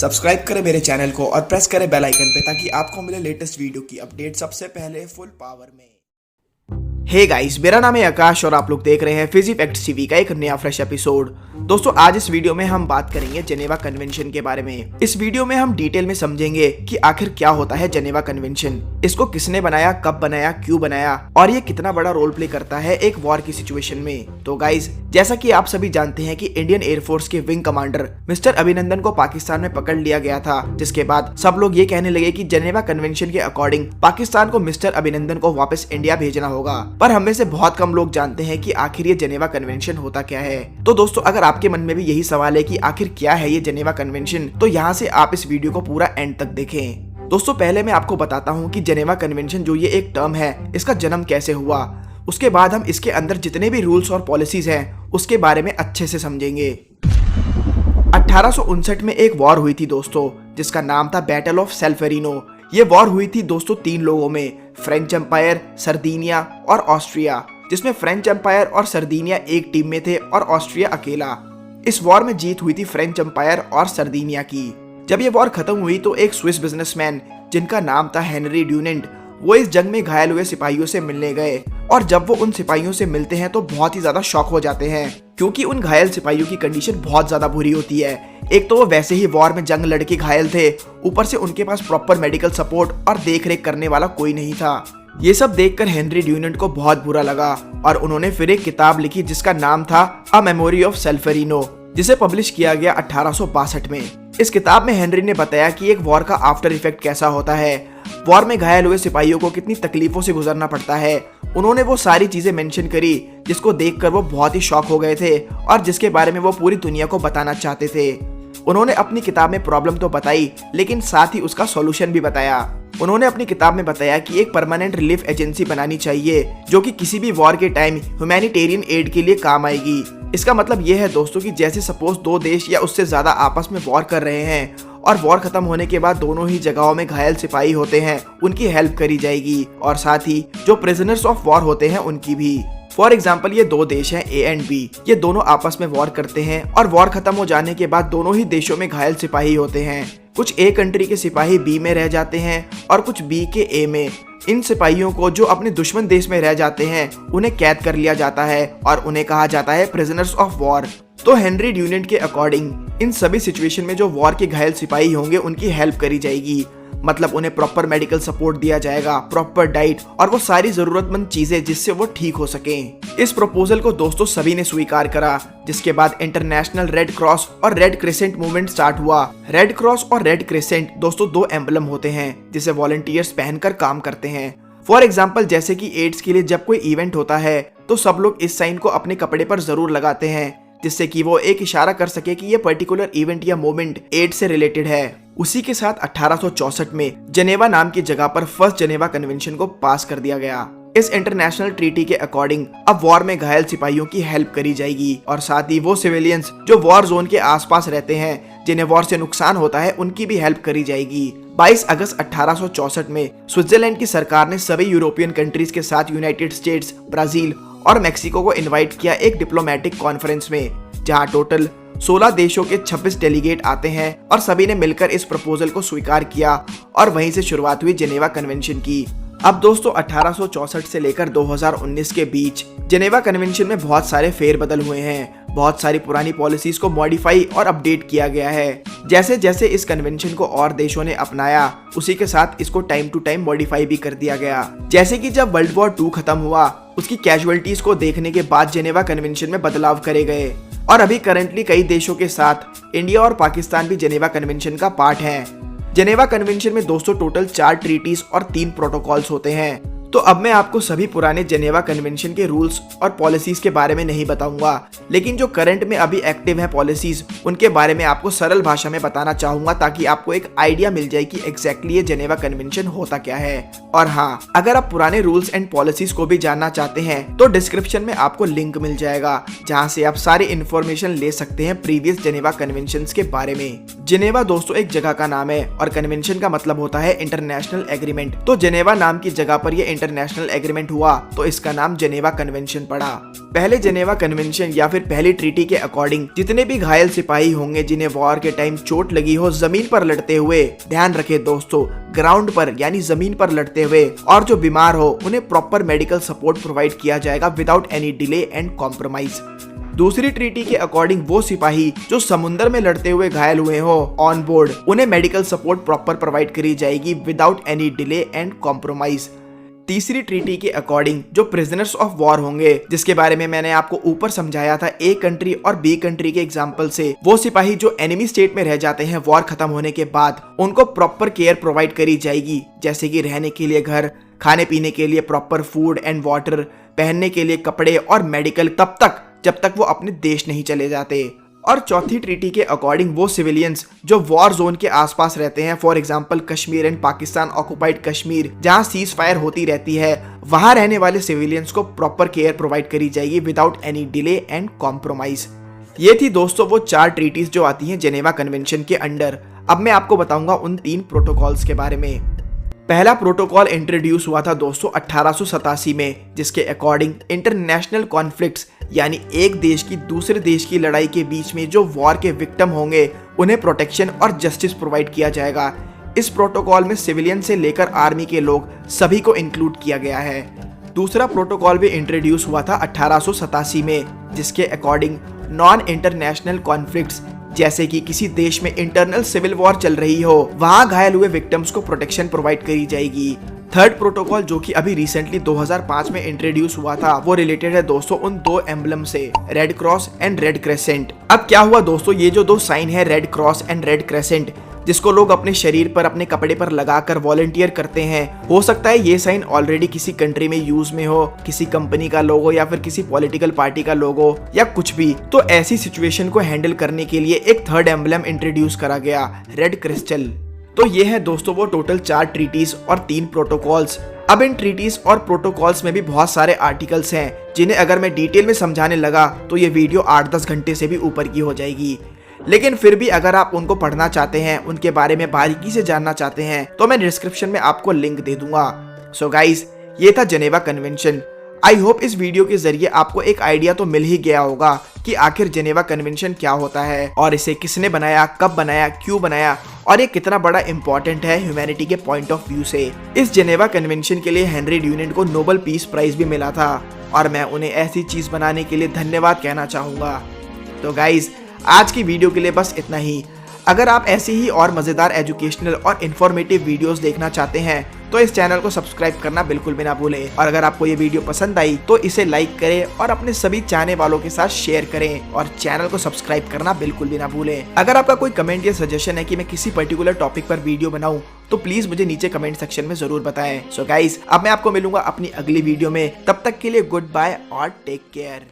Subscribe करें मेरे channel को और प्रेस करें बेल आइकन पे ताकि आपको मिले लेटेस्ट वीडियो की अपडेट सबसे पहले फुल पावर में। हे गाइस, मेरा नाम है आकाश और आप लोग देख रहे हैं फिजी फैक्ट्स टीवी का एक नया फ्रेश एपिसोड। दोस्तों, आज इस वीडियो में हम बात करेंगे जेनेवा कन्वेंशन के बारे में। इस वीडियो में हम डिटेल में समझेंगे कि आखिर क्या होता है जेनेवा कन्वेंशन, इसको किसने बनाया, कब बनाया, क्यों बनाया और ये कितना बड़ा रोल प्ले करता है एक वॉर की सिचुएशन में। तो गाइस, जैसा कि आप सभी जानते हैं कि इंडियन एयरफोर्स के विंग कमांडर मिस्टर अभिनंदन को पाकिस्तान में पकड़ लिया गया था, जिसके बाद सब लोग ये कहने लगे कि जेनेवा कन्वेंशन के अकॉर्डिंग पाकिस्तान को मिस्टर अभिनंदन को वापस इंडिया भेजना होगा। पर हम में से बहुत कम लोग जानते हैं कि आखिर ये जेनेवा कन्वेंशन होता क्या है। तो दोस्तों, अगर आपके मन में भी यही सवाल है कि आखिर क्या है ये जेनेवा कन्वेंशन, तो यहाँ से आप इस वीडियो को पूरा एंड तक देखें। दोस्तों, पहले मैं आपको बताता हूँ कि जेनेवा कन्वेंशन जो ये एक टर्म है, इसका जन्म कैसे हुआ। उसके बाद हम इसके अंदर जितने भी रूल्स और पॉलिसीज हैं उसके बारे में अच्छे से समझेंगे। 1859 में एक वॉर हुई थी दोस्तों, जिसका नाम था बैटल ऑफ सेल्फेरिनो। ये वॉर हुई थी दोस्तों 3 लोगों में, फ्रेंच एम्पायर, सर्दिनिया और ऑस्ट्रिया, जिसमें फ्रेंच एम्पायर और सर्दिनिया एक टीम में थे और ऑस्ट्रिया अकेला। इस वॉर में जीत हुई थी फ्रेंच एम्पायर और सर्दिनिया की। जब ये वॉर खत्म हुई तो एक स्विस बिजनेसमैन जिनका नाम था हेनरी ड्यूनेंट, वो इस जंग में घायल हुए सिपाहियों से मिलने गए। और जब वो उन सिपाहियों से मिलते हैं तो बहुत ही ज्यादा शॉक हो जाते हैं, क्योंकि उन घायल सिपाहियों की कंडीशन बहुत ज्यादा बुरी होती है। एक तो वो वैसे ही वॉर में जंग लड़के घायल थे, ऊपर से उनके पास प्रॉपर मेडिकल सपोर्ट और देख रेख करने वाला कोई नहीं था। ये सब देखकर हेनरी ड्यूनेंट को बहुत बुरा लगा और उन्होंने फिर एक किताब लिखी जिसका नाम था अ मेमोरी ऑफ सेल्फेरिनो, जिसे पब्लिश किया गया 1862 में। इस किताब में हेनरी ने बताया कि एक वॉर का आफ्टर इफेक्ट कैसा होता है, वॉर में घायल हुए सिपाहियों को कितनी तकलीफों से गुजरना पड़ता है। उन्होंने वो सारी चीजें मेंशन करी जिसको देखकर वो बहुत ही शॉक हो गए थे और जिसके बारे में वो पूरी दुनिया को बताना चाहते थे। उन्होंने अपनी किताब में प्रॉब्लम तो बताई, लेकिन साथ ही उसका सॉल्यूशन भी बताया। उन्होंने अपनी किताब में बताया कि एक परमानेंट रिलीफ एजेंसी बनानी चाहिए जो कि किसी भी वॉर के टाइम ह्यूमैनिटेरियन एड के लिए काम आएगी। इसका मतलब यह है दोस्तों कि जैसे सपोज 2 देश या उससे ज्यादा आपस में वॉर कर रहे हैं और वॉर खत्म होने के बाद दोनों ही जगहों में घायल सिपाही होते हैं, उनकी हेल्प करी जाएगी और साथ ही जो प्रिजनर्स ऑफ वॉर होते हैं उनकी भी। फॉर एग्जाम्पल, ये 2 देश हैं ए एंड बी, ये दोनों आपस में वॉर करते हैं और वॉर खत्म हो जाने के बाद दोनों ही देशों में घायल सिपाही होते हैं। कुछ ए कंट्री के सिपाही बी में रह जाते हैं और कुछ बी के ए में। इन सिपाहियों को जो अपने दुश्मन देश में रह जाते हैं उन्हें कैद कर लिया जाता है और उन्हें कहा जाता है प्रिजनर्स ऑफ वॉर। तो हेनरी ड्यूनेंट के अकॉर्डिंग इन सभी सिचुएशन में जो वॉर के घायल सिपाही होंगे उनकी हेल्प करी जाएगी, मतलब उन्हें प्रॉपर मेडिकल सपोर्ट दिया जाएगा, प्रॉपर डाइट और वो सारी जरूरतमंद चीजें जिससे वो ठीक हो सकें। इस प्रपोजल को दोस्तों सभी ने स्वीकार करा, जिसके बाद इंटरनेशनल रेड क्रॉस और रेड क्रिसेंट मूवमेंट स्टार्ट हुआ। रेड क्रॉस और रेड क्रिसेंट दोस्तों 2 एम्बलम होते हैं जिसे वॉलंटियर्स पहनकर काम करते हैं। फॉर एग्जाम्पल, जैसे कि एड्स के लिए जब कोई इवेंट होता है तो सब लोग इस साइन को अपने कपड़े पर जरूर लगाते हैं, जिससे कि वो एक इशारा कर सके कि ये पर्टिकुलर इवेंट या मोमेंट एड्स से रिलेटेड है। उसी के साथ 1864 में जेनेवा नाम की जगह पर फर्स्ट जेनेवा कन्वेंशन को पास कर दिया गया। इस इंटरनेशनल ट्रीटी के अकॉर्डिंग अब वॉर में घायल सिपाहियों की हेल्प करी जाएगी और साथ ही वो सिविलियंस जो वॉर जोन के आसपास रहते हैं, जिन्हें वॉर से नुकसान होता है, उनकी भी हेल्प करी जाएगी। 22 अगस्त 1864 में स्विट्जरलैंड की सरकार ने सभी यूरोपियन कंट्रीज के साथ यूनाइटेड स्टेट्स, ब्राजील और मेक्सिको को इनवाइट किया एक डिप्लोमेटिक कॉन्फ्रेंस में, जहां टोटल 16 देशों के 26 डेलीगेट आते हैं और सभी ने मिलकर इस प्रपोजल को स्वीकार किया और वहीं से शुरुआत हुई जेनेवा कन्वेंशन की। अब दोस्तों 1864 से लेकर 2019 के बीच जेनेवा कन्वेंशन में बहुत सारे फेरबदल हुए हैं। बहुत सारी पुरानी पॉलिसीज को मॉडिफाई और अपडेट किया गया है। जैसे जैसे इस कन्वेंशन को और देशों ने अपनाया, उसी के साथ इसको टाइम टू टाइम मॉडिफाई भी कर दिया गया। जैसे कि जब वर्ल्ड वॉर 2 खत्म हुआ, उसकी कैजुअलिटीज को देखने के बाद जेनेवा कन्वेंशन में बदलाव करे गए और अभी करंटली कई देशों के साथ इंडिया और पाकिस्तान भी जेनेवा कन्वेंशन का पार्ट है। जेनेवा कन्वेंशन में दोस्तों टोटल 4 ट्रीटीज और 3 प्रोटोकॉल्स होते हैं। तो अब मैं आपको सभी पुराने जेनेवा कन्वेंशन के रूल्स और पॉलिसीज के बारे में नहीं बताऊंगा, लेकिन जो करंट में अभी एक्टिव है पॉलिसीज, उनके बारे में आपको सरल भाषा में बताना चाहूंगा ताकि आपको एक आइडिया मिल जाए कि एग्जैक्टली ये जेनेवा कन्वेंशन होता क्या है। और हाँ, अगर आप पुराने रूल्स एंड पॉलिसीज को भी जानना चाहते हैं तो डिस्क्रिप्शन में आपको लिंक मिल जाएगा, जहाँ से आप सारी इन्फॉर्मेशन ले सकते हैं प्रीवियस जेनेवा कन्वेंशन के बारे में। जेनेवा दोस्तों एक जगह का नाम है और कन्वेंशन का मतलब होता है इंटरनेशनल एग्रीमेंट। तो जेनेवा नाम की जगह पर ये इंटरनेशनल एग्रीमेंट हुआ तो इसका नाम जेनेवा कन्वेंशन पड़ा। पहले जेनेवा कन्वेंशन या फिर पहली ट्रीटी के अकॉर्डिंग जितने भी घायल सिपाही होंगे जिन्हें वॉर के टाइम चोट लगी हो जमीन पर लड़ते हुए, ध्यान रखे दोस्तों, ग्राउंड पर यानी जमीन पर लड़ते हुए, और जो बीमार हो उन्हें प्रॉपर मेडिकल सपोर्ट प्रोवाइड किया जाएगा without any delay and compromise. दूसरी ट्रीटी के अकॉर्डिंग वो सिपाही जो समुद्र में लड़ते हुए घायल हुए हो ऑन बोर्ड, उन्हें मेडिकल सपोर्ट प्रॉपर प्रोवाइड करी जाएगी without any delay and compromise. तीसरी ट्रीटी के अकॉर्डिंग जो प्रिजनर्स ऑफ वॉर होंगे, जिसके बारे में मैंने आपको ऊपर समझाया था ए कंट्री और बी कंट्री के एग्जांपल से, वो सिपाही जो एनिमी स्टेट में रह जाते हैं वॉर खत्म होने के बाद, उनको प्रॉपर केयर प्रोवाइड करी जाएगी, जैसे कि रहने के लिए घर, खाने पीने के लिए प्रॉपर फूड एंड वाटर, पहनने के लिए कपड़े और मेडिकल, तब तक जब तक वो अपने देश नहीं चले जाते। और चौथी ट्रीटी के अकॉर्डिंग वो सिविलियंस जो वॉर जोन के आसपास रहते हैं, for example Kashmir and Pakistan occupied Kashmir, जहां सीज फायर होती रहती है, वहां रहने वाले सिविलियंस को प्रॉपर केयर प्रोवाइड करी जाएगी without any delay and compromise. ये थी दोस्तों वो 4 ट्रीटीज जो आती हैं जेनेवा कन्वेंशन के अंडर। अब मैं आपको बताऊंगा उन 3 प्रोटोकॉल्स के बारे में। पहला प्रोटोकॉल इंट्रोड्यूस हुआ था दोस्तों 1887 में, जिसके अकॉर्डिंग इंटरनेशनल कॉन्फ्लिक्ट्स यानी एक देश की दूसरे देश की लड़ाई के बीच में जो वॉर के विक्टिम होंगे उन्हें प्रोटेक्शन और जस्टिस प्रोवाइड किया जाएगा। इस प्रोटोकॉल में सिविलियन से लेकर आर्मी के लोग सभी को इंक्लूड किया गया है। दूसरा प्रोटोकॉल भी इंट्रोड्यूस हुआ था 1887 में, जिसके अकॉर्डिंग नॉन इंटरनेशनल कॉन्फ्लिक्ट्स जैसे कि किसी देश में इंटरनल सिविल वॉर चल रही हो, वहां घायल हुए विक्टिम्स को प्रोटेक्शन प्रोवाइड करी जाएगी। थर्ड प्रोटोकॉल जो कि अभी रिसेंटली 2005 में इंट्रोड्यूस हुआ था, वो रिलेटेड है दोस्तों उन 2 एम्बलम से, red cross and red crescent. अब क्या हुआ दोस्तों, ये जो 2 साइन है red cross and red crescent, जिसको लोग अपने शरीर पर अपने कपड़े पर लगाकर वॉलंटियर करते हैं, हो सकता है ये साइन ऑलरेडी किसी कंट्री में यूज में हो, किसी कंपनी का लोगो या फिर किसी पॉलिटिकल पार्टी का लोगो या कुछ भी। तो ऐसी सिचुएशन को हैंडल करने के लिए एक थर्ड एम्बलम इंट्रोड्यूस करा गया, रेड क्रिस्टल। तो ये है दोस्तों वो टोटल 4 ट्रीटीज और 3 प्रोटोकॉल्स। अब इन ट्रीटीज और प्रोटोकॉल्स में भी बहुत सारे आर्टिकल्स हैं, जिन्हें अगर मैं डिटेल में समझाने लगा तो ये वीडियो 8-10 घंटे से भी ऊपर की हो जाएगी। लेकिन फिर भी अगर आप उनको पढ़ना चाहते हैं, उनके बारे में बारीकी से जानना चाहते हैं, तो मैं डिस्क्रिप्शन में आपको लिंक दे दूंगा। सो गाइज, ये था जेनेवा कन्वेंशन। आई होप इस वीडियो के जरिए आपको एक आइडिया तो मिल ही गया होगा कि आखिर जेनेवा कन्वेंशन क्या होता है और इसे किसने बनाया, कब बनाया, क्यों बनाया, और ये कितना बड़ा इंपॉर्टेंट है ह्यूमैनिटी के पॉइंट ऑफ व्यू से। इस जेनेवा कन्वेंशन के लिए हेनरी ड्यूनेंट को नोबेल पीस प्राइज भी मिला था और मैं उन्हें ऐसी चीज बनाने के लिए धन्यवाद कहना चाहूंगा। तो गाइज, आज की वीडियो के लिए बस इतना ही। अगर आप ऐसी ही और मजेदार एजुकेशनल और इन्फॉर्मेटिव वीडियोस देखना चाहते हैं तो इस चैनल को सब्सक्राइब करना बिल्कुल भी ना भूलें। और अगर आपको ये वीडियो पसंद आई तो इसे लाइक करें और अपने सभी चाहने वालों के साथ शेयर करें और चैनल को सब्सक्राइब करना बिल्कुल भी ना भूलें। अगर आपका कोई कमेंट या सजेशन है कि मैं किसी पर्टिकुलर टॉपिक पर वीडियो बनाऊं तो प्लीज मुझे नीचे कमेंट सेक्शन में जरूर बताएं। सो गाइज, अब मैं आपको मिलूंगा अपनी अगली वीडियो में। तब तक के लिए गुड बाय और टेक केयर।